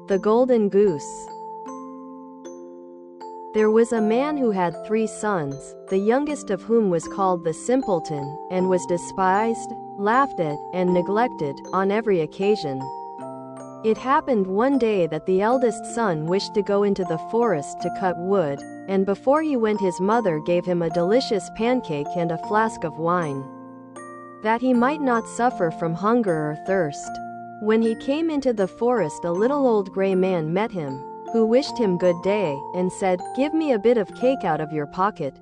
The Golden Goose. There was a man who had 3 sons, the youngest of whom was called the simpleton, and was despised, laughed at, and neglected, on every occasion. It happened one day that the eldest son wished to go into the forest to cut wood, and before he went his mother gave him a delicious pancake and a flask of wine, that he might not suffer from hunger or thirst. When he came into the forest, a little old gray man met him, who wished him good day, and said, "Give me a bit of cake out of your pocket,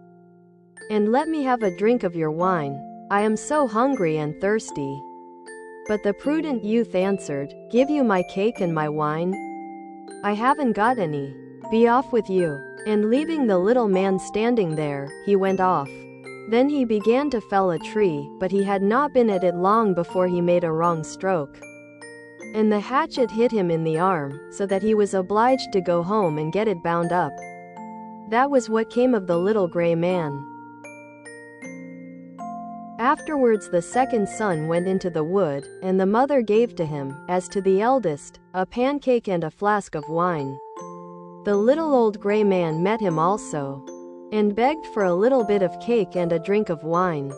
and let me have a drink of your wine. I am so hungry and thirsty." But the prudent youth answered, "Give you my cake and my wine? I haven't got any. Be off with you." And leaving the little man standing there, he went off. Then he began to fell a tree, but he had not been at it long before he made a wrong stroke, and the hatchet hit him in the arm, so that he was obliged to go home and get it bound up. That was what came of the little gray man. Afterwards the second son went into the wood, and the mother gave to him, as to the eldest, a pancake and a flask of wine. The little old gray man met him also, and begged for a little bit of cake and a drink of wine.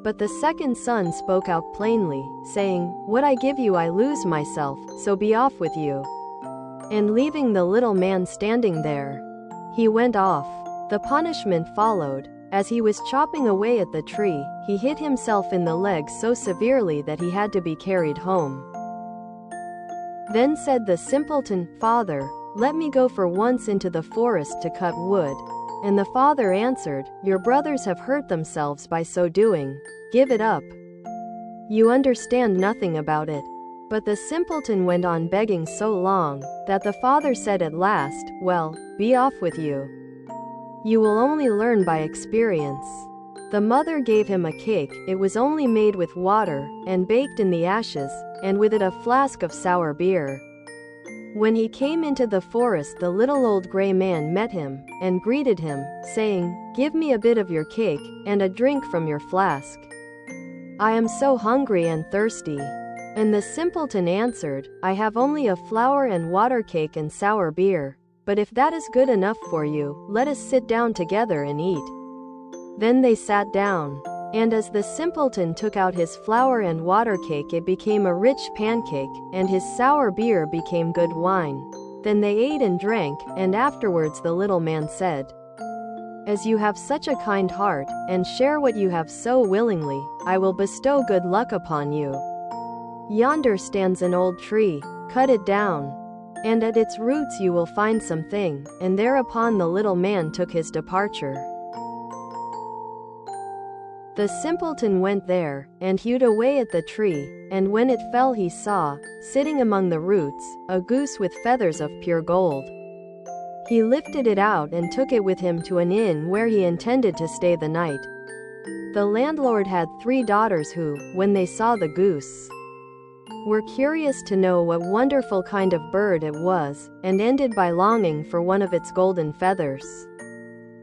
But the second son spoke out plainly, saying, "What I give you I lose myself, so be off with you." And leaving the little man standing there, he went off. The punishment followed. As he was chopping away at the tree, he hit himself in the leg so severely that he had to be carried home. Then said the simpleton, "Father, let me go for once into the forest to cut wood." And the father answered, "Your brothers have hurt themselves by so doing. Give it up. You understand nothing about it." But the simpleton went on begging so long, that the father said at last, "Well, be off with you. You will only learn by experience." The mother gave him a cake. It was only made with water, and baked in the ashes, and with it a flask of sour beer. When he came into the forest, the little old gray man met him, and greeted him, saying, "Give me a bit of your cake, and a drink from your flask. I am so hungry and thirsty." And the simpleton answered, "I have only a flour and water cake and sour beer, but if that is good enough for you, let us sit down together and eat." Then they sat down. And as the simpleton took out his flour and water cake, it became a rich pancake, and his sour beer became good wine. Then they ate and drank, and afterwards the little man said, "As you have such a kind heart, and share what you have so willingly, I will bestow good luck upon you. Yonder stands an old tree. Cut it down, and at its roots you will find something." And thereupon the little man took his departure. The simpleton went there, and hewed away at the tree, and when it fell he saw, sitting among the roots, a goose with feathers of pure gold. He lifted it out and took it with him to an inn where he intended to stay the night. The landlord had 3 daughters who, when they saw the goose, were curious to know what wonderful kind of bird it was, and ended by longing for one of its golden feathers.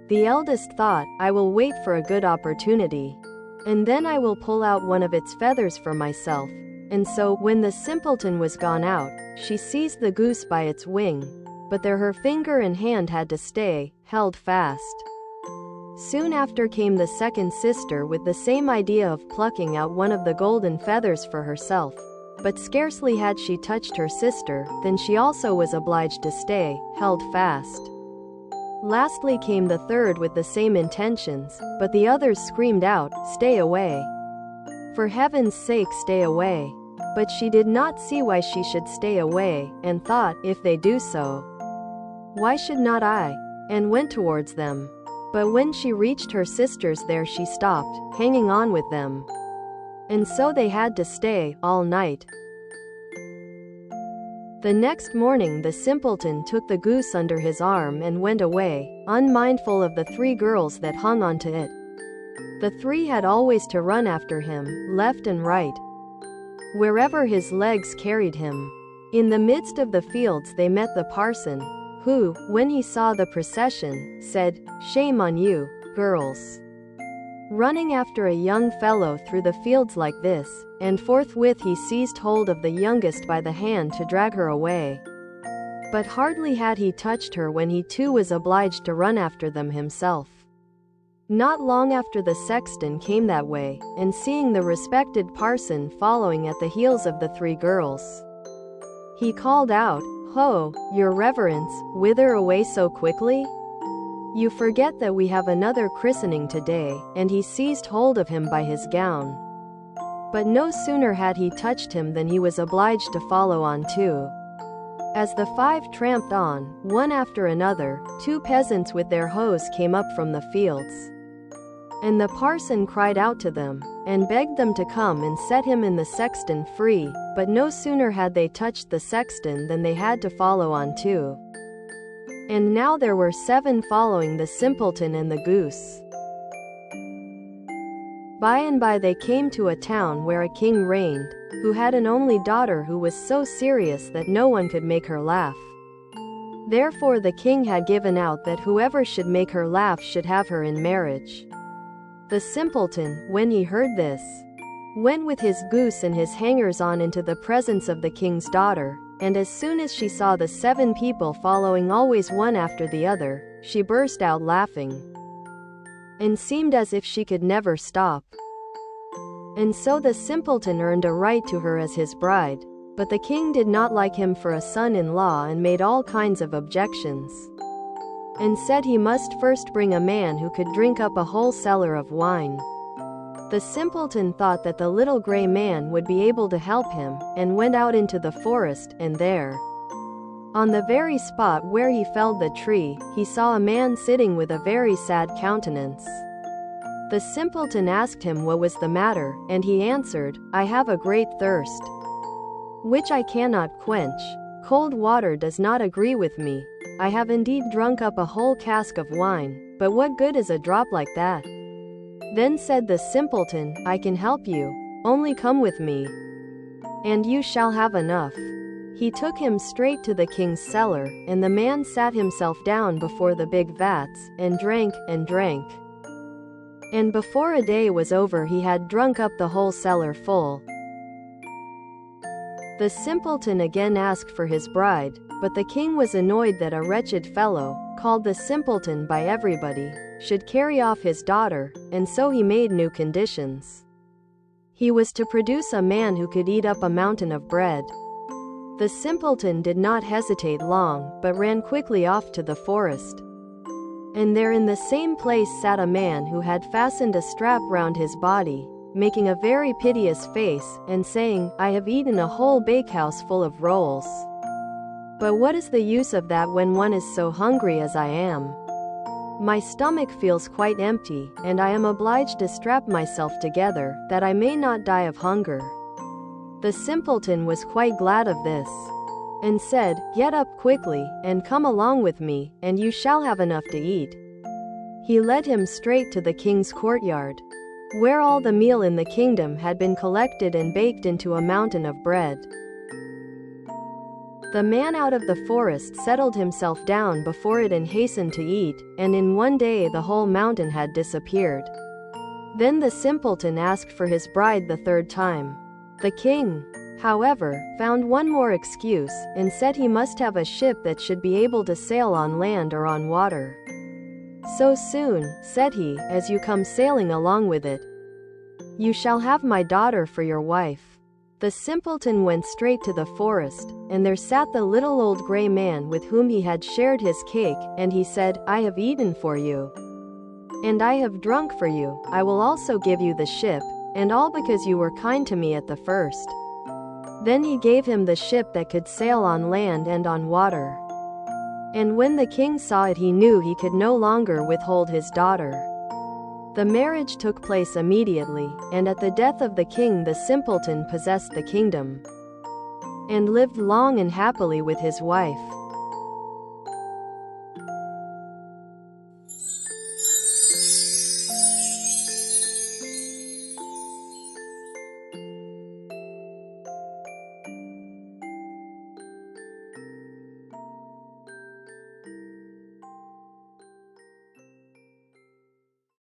The eldest thought, "I will wait for a good opportunity, and then I will pull out one of its feathers for myself." And so, when the simpleton was gone out, she seized the goose by its wing, but there her finger and hand had to stay, held fast. Soon after came the second sister with the same idea of plucking out one of the golden feathers for herself. But scarcely had she touched her sister, than she also was obliged to stay, held fast. Lastly came the third with the same intentions, but the others screamed out, "Stay away! For heaven's sake, stay away!" But she did not see why she should stay away, and thought, "If they do so, why should not I?" and went towards them. But when she reached her sisters, there she stopped, hanging on with them. And so they had to stay all night. The next morning the simpleton took the goose under his arm and went away, unmindful of the 3 girls that hung onto it. The 3 had always to run after him, left and right, wherever his legs carried him. In the midst of the fields they met the parson, who, when he saw the procession, said, "Shame on you, girls, running after a young fellow through the fields like this." And forthwith he seized hold of the youngest by the hand to drag her away. But hardly had he touched her when he too was obliged to run after them himself. Not long after the sexton came that way, and seeing the respected parson following at the heels of the three girls, he called out, "Ho, your reverence, whither away so quickly? You forget that we have another christening today," and he seized hold of him by his gown. But no sooner had he touched him than he was obliged to follow on too. As the five tramped on, one after another, two peasants with their hoes came up from the fields. And the parson cried out to them, and begged them to come and set him and the sexton free, but no sooner had they touched the sexton than they had to follow on too. And now there were 7 following the simpleton and the goose. By and by they came to a town where a king reigned, who had an only daughter who was so serious that no one could make her laugh. Therefore the king had given out that whoever should make her laugh should have her in marriage. The simpleton, when he heard this, went with his goose and his hangers-on into the presence of the king's daughter, and as soon as she saw the 7 people following always one after the other, she burst out laughing, and seemed as if she could never stop. And so the simpleton earned a right to her as his bride, but the king did not like him for a son-in-law and made all kinds of objections, and said he must first bring a man who could drink up a whole cellar of wine. The simpleton thought that the little gray man would be able to help him, and went out into the forest, and there, on the very spot where he felled the tree, he saw a man sitting with a very sad countenance. The simpleton asked him what was the matter, and he answered, "I have a great thirst, which I cannot quench. Cold water does not agree with me. I have indeed drunk up a whole cask of wine, but what good is a drop like that?" Then said the simpleton, "I can help you. Only come with me, and you shall have enough." He took him straight to the king's cellar, and the man sat himself down before the big vats, and drank, and drank. And before a day was over he had drunk up the whole cellar full. The simpleton again asked for his bride, but the king was annoyed that a wretched fellow, called the simpleton by everybody, should carry off his daughter, and so he made new conditions. He was to produce a man who could eat up a mountain of bread. The simpleton did not hesitate long, but ran quickly off to the forest. And there in the same place sat a man who had fastened a strap round his body, making a very piteous face, and saying, "I have eaten a whole bakehouse full of rolls. But what is the use of that when one is so hungry as I am? My stomach feels quite empty, and I am obliged to strap myself together, that I may not die of hunger." The simpleton was quite glad of this, and said, "Get up quickly, and come along with me, and you shall have enough to eat." He led him straight to the king's courtyard, where all the meal in the kingdom had been collected and baked into a mountain of bread. The man out of the forest settled himself down before it and hastened to eat, and in one day the whole mountain had disappeared. Then the simpleton asked for his bride the 3rd time. The king, however, found one more excuse, and said he must have a ship that should be able to sail on land or on water. "So soon," said he, "as you come sailing along with it, you shall have my daughter for your wife." The simpleton went straight to the forest, and there sat the little old gray man with whom he had shared his cake, and he said, "I have eaten for you, and I have drunk for you. I will also give you the ship, and all because you were kind to me at the first." Then he gave him the ship that could sail on land and on water. And when the king saw it he knew he could no longer withhold his daughter. The marriage took place immediately, and at the death of the king the simpleton possessed the kingdom, and lived long and happily with his wife.